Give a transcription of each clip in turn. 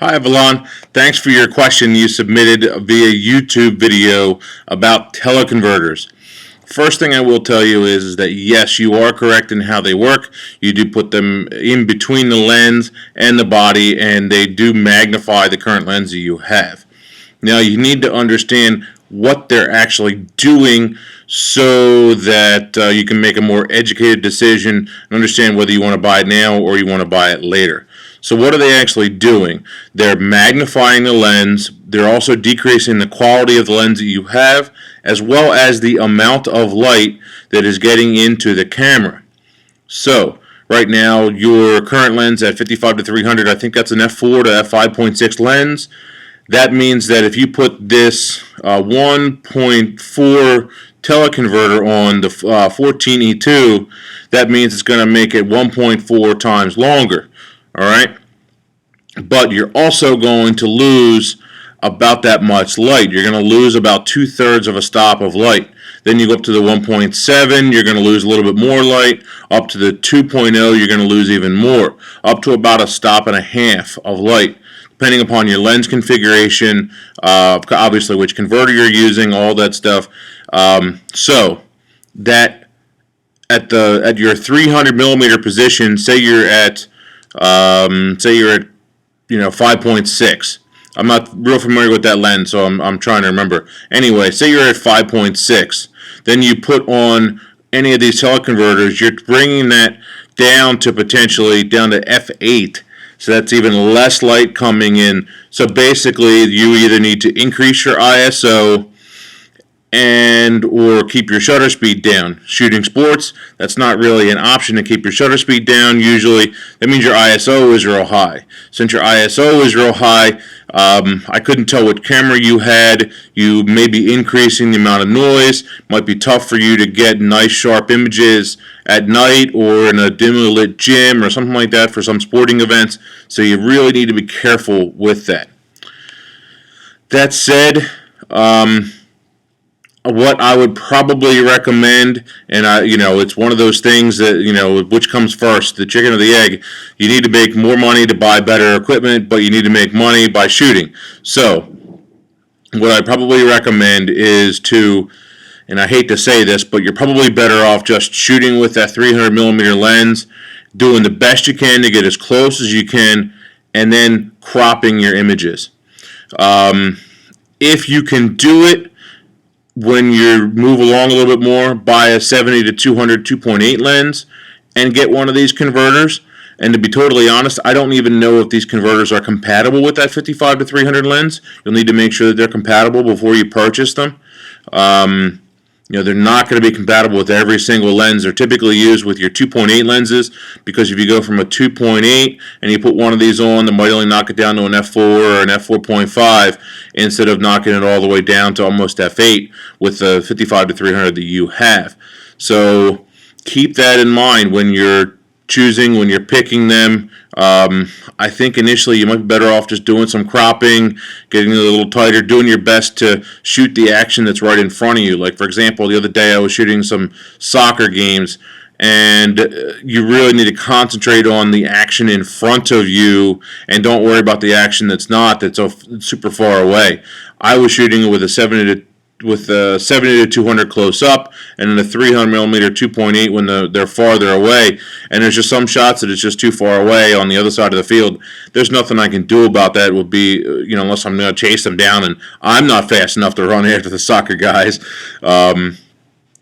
Hi Avalon, thanks for your question you submitted via YouTube video about teleconverters. First thing I will tell you is that yes, you are correct in how they work. You do put them in between the lens and the body, and they do magnify the current lens that you have. Now you need to understand what they're actually doing so that you can make a more educated decision and understand whether you want to buy it now or you want to buy it later. So what are they actually doing? They're magnifying the lens. They're also decreasing the quality of the lens that you have, as well as the amount of light that is getting into the camera. So right now your current lens at 55 to 300, I think that's an f4 to f5.6 lens. That means that if you put this 1.4 teleconverter on the 14E2, that means it's going to make it 1.4 times longer. Alright? But you're also going to lose about that much light. You're going to lose about 2/3 of a stop of light. Then you go up to the 1.7, you're going to lose a little bit more light. Up to the 2.0, you're going to lose even more. Up to about a stop and a half of light, depending upon your lens configuration, obviously which converter you're using, all that stuff. So that at your 300 millimeter position, say you're at 5.6. I'm not real familiar with that lens, so I'm trying to remember. Anyway, say you're at 5.6. Then you put on any of these teleconverters, you're bringing that down to potentially down to f8. So that's even less light coming in. So basically, you either need to increase your ISO and or keep your shutter speed down. Shooting sports, that's not really an option to keep your shutter speed down. Usually that means your ISO is real high. Since your ISO is real high, I couldn't tell what camera you had. You may be increasing the amount of noise. Might be tough for you to get nice sharp images at night or in a dimly lit gym or something like that for some sporting events. So you really need to be careful with that. That said, what I would probably recommend, and it's one of those things that, which comes first, the chicken or the egg. You need to make more money to buy better equipment, but you need to make money by shooting. So what I probably recommend is to, and I hate to say this, but you're probably better off just shooting with that 300 millimeter lens, doing the best you can to get as close as you can, and then cropping your images. If you can do it, when you move along a little bit more, buy a 70 to 200 2.8 lens and get one of these converters. And to be totally honest, I don't even know if these converters are compatible with that 55 to 300 lens. You'll need to make sure that they're compatible before you purchase them. They're not going to be compatible with every single lens. They're typically used with your 2.8 lenses, because if you go from a 2.8 and you put one of these on, they might only knock it down to an f4 or an f4.5 instead of knocking it all the way down to almost f8 with the 55 to 300 that you have. So keep that in mind when you're choosing, when you're picking them. I think initially you might be better off just doing some cropping, getting a little tighter, doing your best to shoot the action that's right in front of you. Like, for example, the other day I was shooting some soccer games, and you really need to concentrate on the action in front of you and don't worry about the action that's so super far away. I was shooting with a 70 to 200 close up, and then a 300 millimeter 2.8 when they're farther away. And there's just some shots that it's just too far away on the other side of the field. There's nothing I can do about that. It would be, unless I'm going to chase them down, and I'm not fast enough to run after the soccer guys.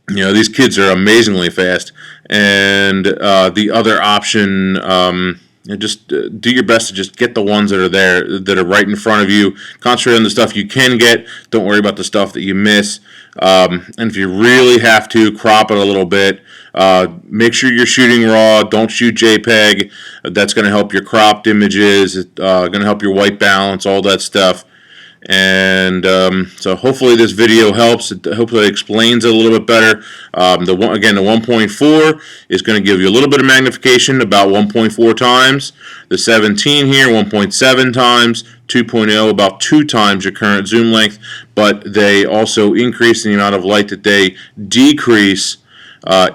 These kids are amazingly fast. And the other option, just do your best to just get the ones that are there, that are right in front of you. Concentrate on the stuff you can get. Don't worry about the stuff that you miss. And if you really have to, crop it a little bit. Make sure you're shooting raw. Don't shoot JPEG. That's going to help your cropped images. It's going to help your white balance, all that stuff. And so hopefully this video helps. Hopefully it explains it a little bit better. The 1.4 is going to give you a little bit of magnification, about 1.4 times. The 17 here, 1.7 times. 2.0, about 2 times your current zoom length. But they also increase the amount of light that they decrease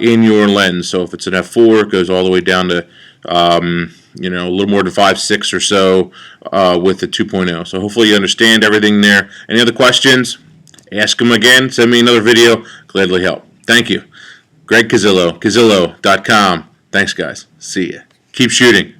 in your lens. So if it's an f4, it goes all the way down to you know, a little more than 5.6 or so with the 2.0. So hopefully you understand everything there. Any other questions? Ask them again. Send me another video. Gladly help. Thank you. Greg Cazillo, Cazillo.com. Thanks, guys. See ya. Keep shooting.